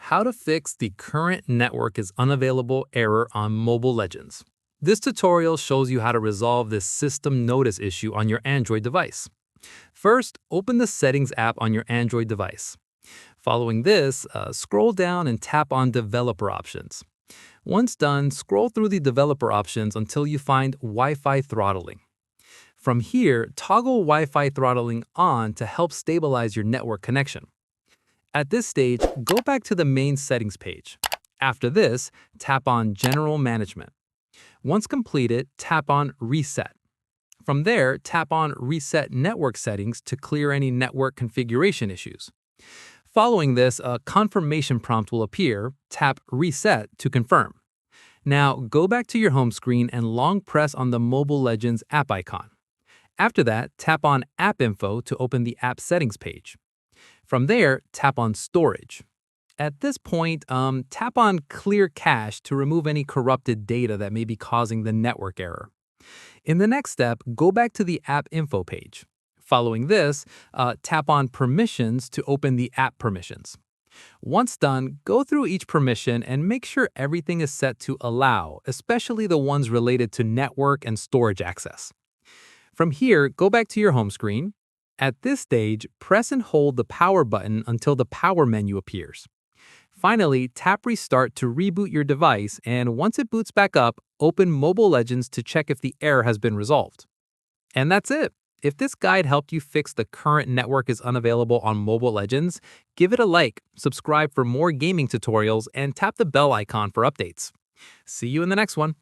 how to fix the current network is unavailable error on Mobile Legends. This tutorial shows you how to resolve this system notice issue on your Android device. First, open the Settings app on your Android device. Following this, scroll down and tap on Developer Options. Once done, scroll through the developer options until you find Wi-Fi throttling. From here, toggle Wi-Fi throttling on to help stabilize your network connection. At this stage, go back to the main settings page. After this, tap on General Management. Once completed, tap on Reset. From there, tap on Reset Network Settings to clear any network configuration issues. Following this, a confirmation prompt will appear. Tap Reset to confirm. Now, go back to your home screen and long press on the Mobile Legends app icon. After that, tap on App Info to open the app settings page. From there, tap on Storage. At this point, tap on Clear Cache to remove any corrupted data that may be causing the network error. In the next step, go back to the App Info page. Following this, tap on Permissions to open the app permissions. Once done, go through each permission and make sure everything is set to Allow, especially the ones related to network and storage access. From here, go back to your home screen. At this stage, press and hold the power button until the power menu appears. Finally, tap Restart to reboot your device, and once it boots back up, open Mobile Legends to check if the error has been resolved. And that's it. If this guide helped you fix the current network is unavailable on Mobile Legends, give it a like, subscribe for more gaming tutorials, and tap the bell icon for updates. See you in the next one.